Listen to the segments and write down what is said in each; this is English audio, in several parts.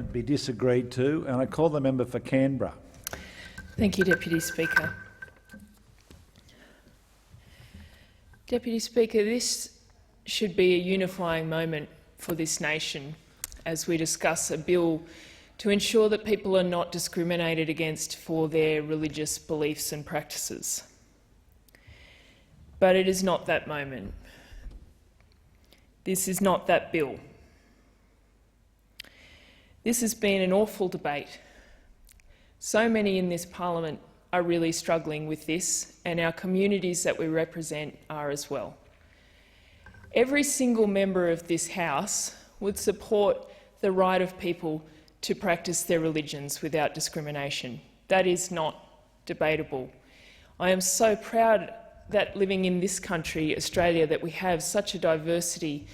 be disagreed to, and I call the member for Canberra. Thank you, Deputy Speaker. Deputy Speaker, this should be a unifying moment for this nation as we discuss a bill to ensure that people are not discriminated against for their religious beliefs and practices. But it is not that moment. This is not that bill. This has been an awful debate. So many in this parliament are really struggling with this, and our communities that we represent are as well. Every single member of this House would support the right of people to practice their religions without discrimination. That is not debatable. I am so proud that living in this country, Australia, that we have such a diversity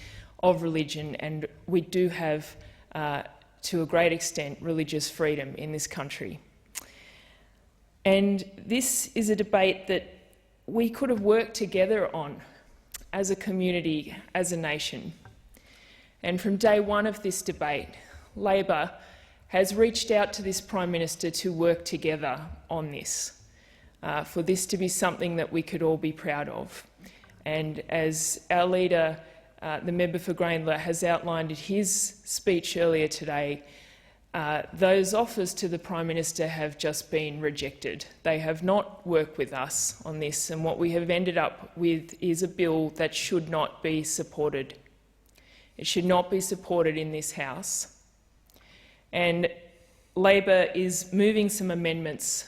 of religion, and we do have, to a great extent, religious freedom in this country. And this is a debate that we could have worked together on as a community, as a nation. And from day one of this debate, Labor has reached out to this Prime Minister to work together on this, for this to be something that we could all be proud of. And as our leader, the member for Grayndler, has outlined in his speech earlier today, those offers to the Prime Minister have just been rejected. They have not worked with us on this, and what we have ended up with is a bill that should not be supported. It should not be supported in this House. And Labor is moving some amendments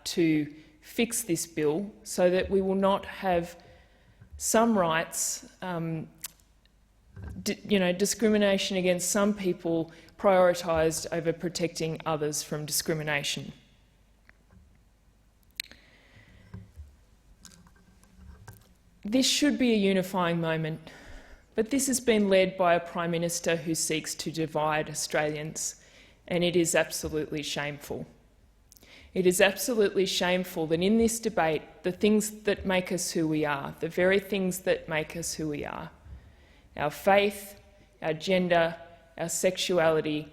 to fix this bill so that we will not have some rights, discrimination against some people prioritised over protecting others from discrimination. This should be a unifying moment, but this has been led by a Prime Minister who seeks to divide Australians, and it is absolutely shameful. It is absolutely shameful that in this debate, the things that make us who we are, the very things that make us who we are, our faith, our gender, our sexuality,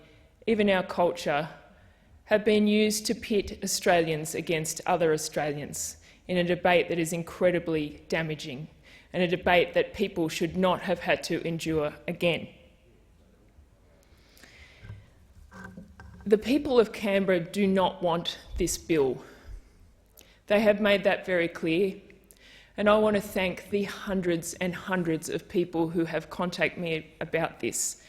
even our culture, have been used to pit Australians against other Australians in a debate that is incredibly damaging, and a debate that people should not have had to endure again. The people of Canberra do not want this bill. They have made that very clear, and I want to thank the hundreds and hundreds of people who have contacted me about this,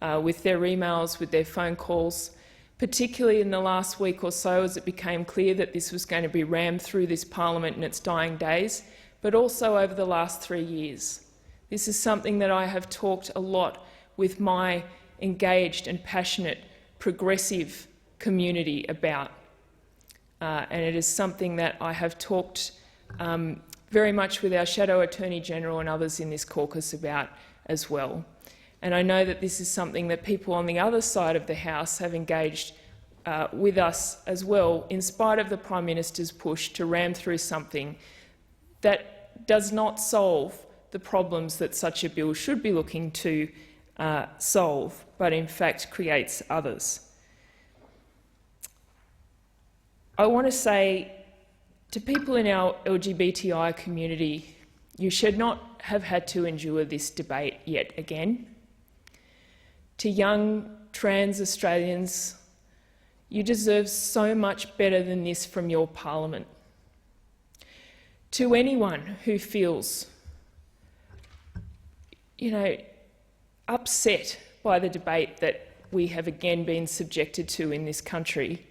with their emails, with their phone calls, particularly in the last week or so as it became clear that this was going to be rammed through this parliament in its dying days, but also over the last 3 years. This is something that I have talked a lot with my engaged and passionate progressive community about, and it is something that I have talked very much with our Shadow Attorney General and others in this caucus about as well. And I know that this is something that people on the other side of the House have engaged with us as well, in spite of the Prime Minister's push to ram through something that does not solve the problems that such a bill should be looking to solve, but in fact creates others. I want to say to people in our LGBTI community, you should not have had to endure this debate yet again. To young trans Australians, you deserve so much better than this from your parliament. To anyone who feels, upset by the debate that we have again been subjected to in this country,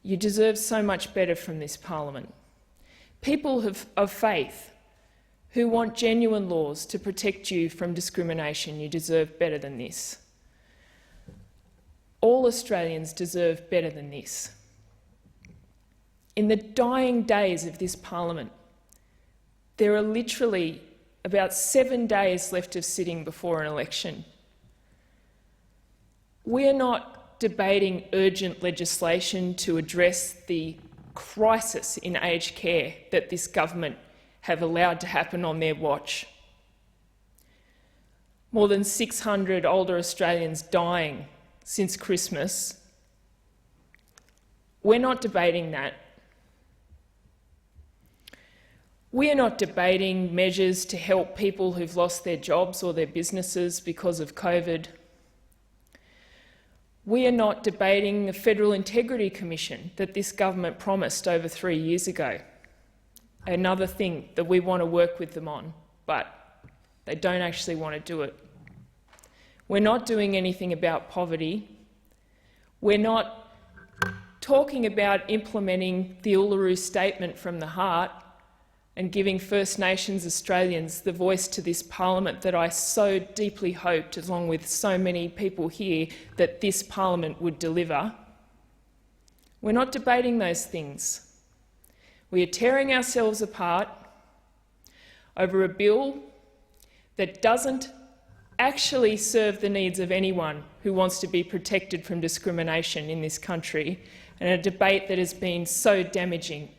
you deserve so much better from this parliament. People of faith who want genuine laws to protect you from discrimination, you deserve better than this. All Australians deserve better than this. In the dying days of this parliament, there are literally about 7 days left of sitting before an election. We're not debating urgent legislation to address the crisis in aged care that this government have allowed to happen on their watch. More than 600 older Australians dying since Christmas. We're not debating that. We are not debating measures to help people who've lost their jobs or their businesses because of COVID. We are not debating the Federal Integrity Commission that this government promised over 3 years ago. Another thing that we want to work with them on, but they don't actually want to do it. We're not doing anything about poverty. We're not talking about implementing the Uluru Statement from the Heart and giving First Nations Australians the voice to this parliament that I so deeply hoped, along with so many people here, that this parliament would deliver. We're not debating those things. We are tearing ourselves apart over a bill that doesn't actually serve the needs of anyone who wants to be protected from discrimination in this country, and a debate that has been so damaging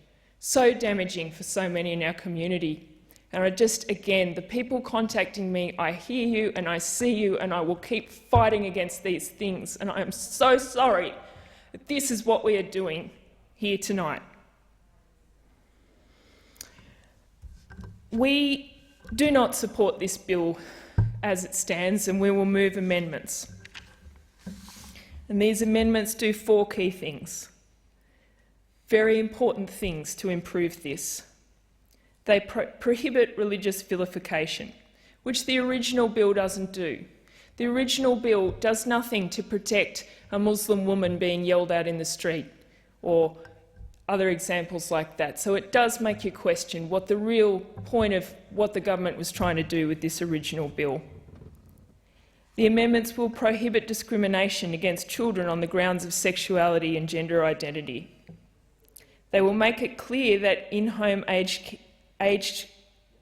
for so many in our community. And I just, again, the people contacting me, I hear you and I see you, and I will keep fighting against these things. And I am so sorry that this is what we are doing here tonight. We do not support this bill as it stands, and we will move amendments. And these amendments do 4 key things. Very important things to improve this. They prohibit religious vilification, which the original bill doesn't do. The original bill does nothing to protect a Muslim woman being yelled at in the street or other examples like that. So it does make you question what the real point of what the government was trying to do with this original bill. The amendments will prohibit discrimination against children on the grounds of sexuality and gender identity. They will make it clear that in-home aged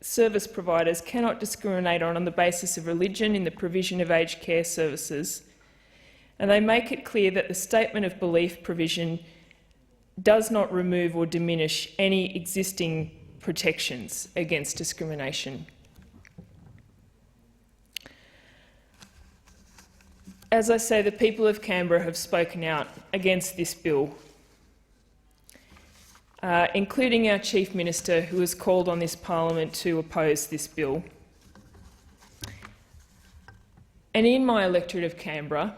service providers cannot discriminate on the basis of religion in the provision of aged care services. And they make it clear that the statement of belief provision does not remove or diminish any existing protections against discrimination. As I say, the people of Canberra have spoken out against this bill, including our Chief Minister, who has called on this parliament to oppose this bill. And in my electorate of Canberra,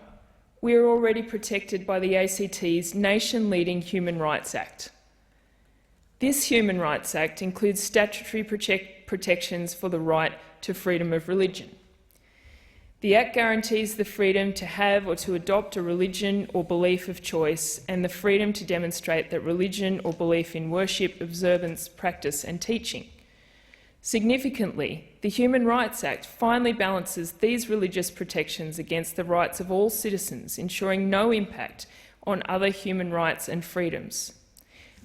we are already protected by the ACT's nation-leading Human Rights Act. This Human Rights Act includes statutory protections for the right to freedom of religion. The Act guarantees the freedom to have or to adopt a religion or belief of choice, and the freedom to demonstrate that religion or belief in worship, observance, practice and teaching. Significantly, the Human Rights Act finally balances these religious protections against the rights of all citizens, ensuring no impact on other human rights and freedoms.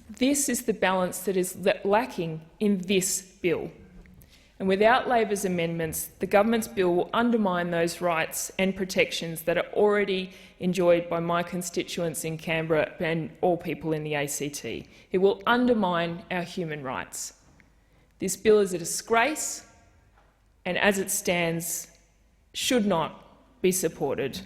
This is the balance that is lacking in this bill. And without Labor's amendments, the government's bill will undermine those rights and protections that are already enjoyed by my constituents in Canberra and all people in the ACT. It will undermine our human rights. This bill is a disgrace, and as it stands, should not be supported.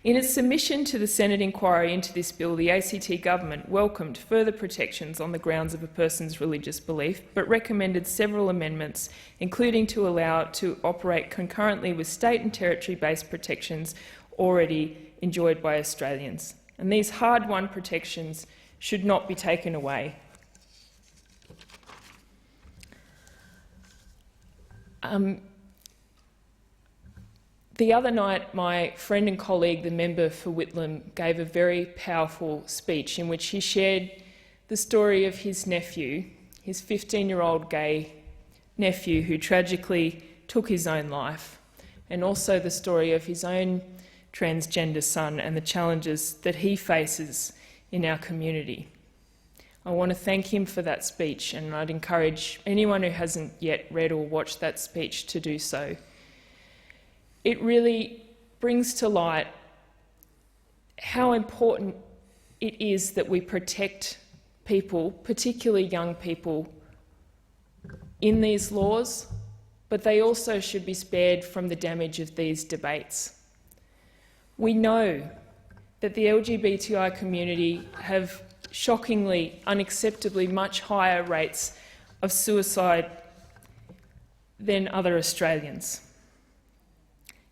In its submission to the Senate inquiry into this bill, the ACT government welcomed further protections on the grounds of a person's religious belief, but recommended several amendments, including to allow it to operate concurrently with state and territory-based protections already enjoyed by Australians. And these hard-won protections should not be taken away. The other night, my friend and colleague, the member for Whitlam, gave a very powerful speech in which he shared the story of his nephew, his 15-year-old gay nephew who tragically took his own life, and also the story of his own transgender son and the challenges that he faces in our community. I want to thank him for that speech, and I'd encourage anyone who hasn't yet read or watched that speech to do so. It really brings to light how important it is that we protect people, particularly young people, in these laws, but they also should be spared from the damage of these debates. We know that the LGBTI community have shockingly, unacceptably much higher rates of suicide than other Australians.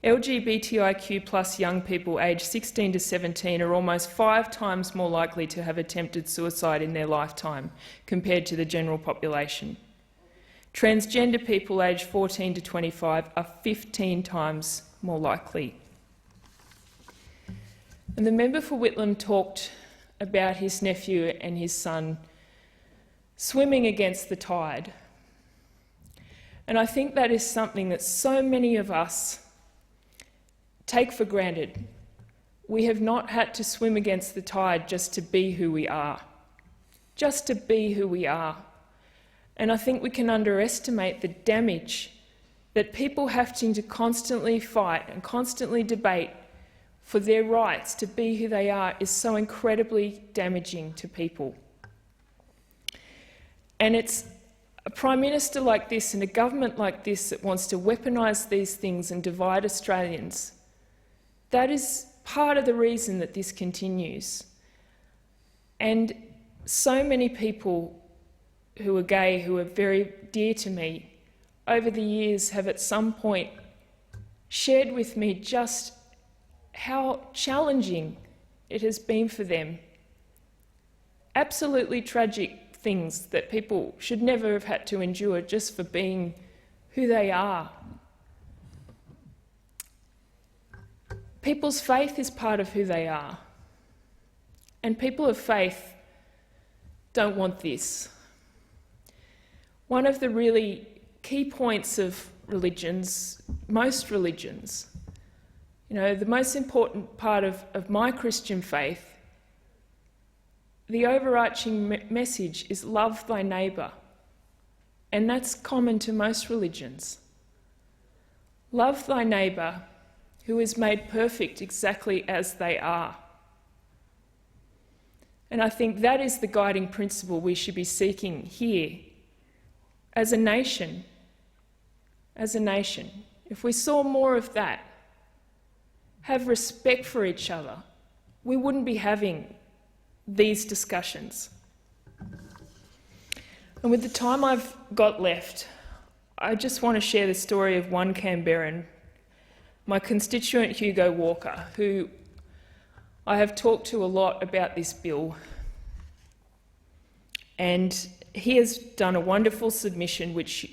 LGBTIQ+ young people aged 16 to 17 are almost 5 times more likely to have attempted suicide in their lifetime compared to the general population. Transgender people aged 14 to 25 are 15 times more likely. And the member for Whitlam talked about his nephew and his son swimming against the tide. And I think that is something that so many of us take for granted. We have not had to swim against the tide just to be who we are. Just to be who we are. And I think we can underestimate the damage that people having to constantly fight and constantly debate for their rights to be who they are is so incredibly damaging to people. And it's a Prime Minister like this and a government like this that wants to weaponise these things and divide Australians. That is part of the reason that this continues. And so many people who are gay, who are very dear to me, over the years have at some point shared with me just how challenging it has been for them. Absolutely tragic things that people should never have had to endure just for being who they are. People's faith is part of who they are. And people of faith don't want this. One of the really key points of religions, most religions, the most important part of my Christian faith, the overarching message is love thy neighbour. And that's common to most religions. Love thy neighbour who is made perfect exactly as they are. And I think that is the guiding principle we should be seeking here as a nation. As a nation. If we saw more of that, have respect for each other, we wouldn't be having these discussions. And with the time I've got left, I just want to share the story of one Canberran, my constituent Hugo Walker, who I have talked to a lot about this bill. And he has done a wonderful submission which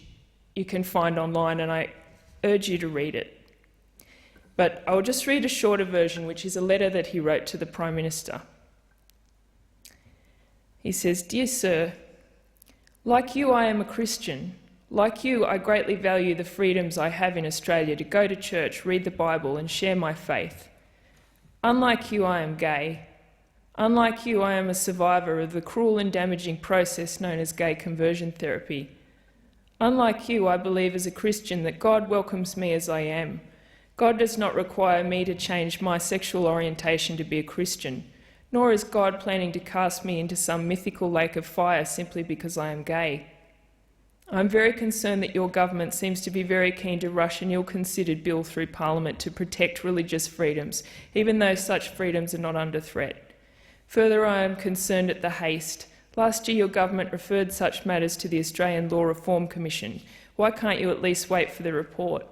you can find online, and I urge you to read it. But I'll just read a shorter version, which is a letter that he wrote to the Prime Minister. He says, "Dear Sir, like you, I am a Christian. Like you, I greatly value the freedoms I have in Australia to go to church, read the Bible, and share my faith. Unlike you, I am gay. Unlike you, I am a survivor of the cruel and damaging process known as gay conversion therapy. Unlike you, I believe as a Christian that God welcomes me as I am. God does not require me to change my sexual orientation to be a Christian, nor is God planning to cast me into some mythical lake of fire simply because I am gay. I'm very concerned that your government seems to be very keen to rush an ill-considered bill through Parliament to protect religious freedoms, even though such freedoms are not under threat. Further, I am concerned at the haste. Last year your government referred such matters to the Australian Law Reform Commission. Why can't you at least wait for the report?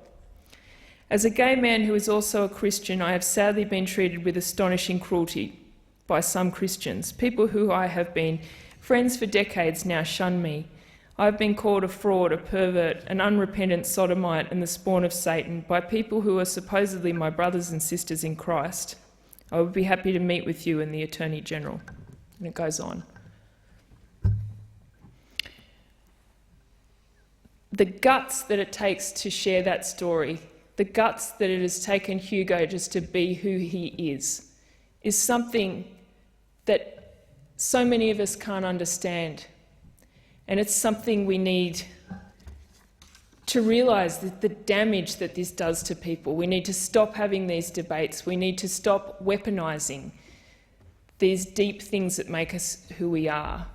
As a gay man who is also a Christian, I have sadly been treated with astonishing cruelty by some Christians. People who I have been friends for decades now shun me. I have been called a fraud, a pervert, an unrepentant sodomite and the spawn of Satan by people who are supposedly my brothers and sisters in Christ. I would be happy to meet with you and the Attorney General." And it goes on. The guts that it takes to share that story, the guts that it has taken Hugo just to be who he is something that so many of us can't understand. And it's something we need to realise, that the damage that this does to people. We need to stop having these debates. We need to stop weaponising these deep things that make us who we are.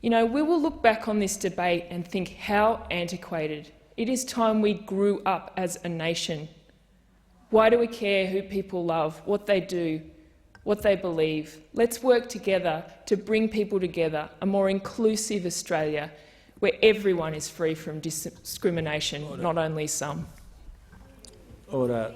We will look back on this debate and think how antiquated. It is time we grew up as a nation. Why do we care who people love, what they do, what they believe? Let's work together to bring people together, a more inclusive Australia where everyone is free from discrimination, not only some. Order.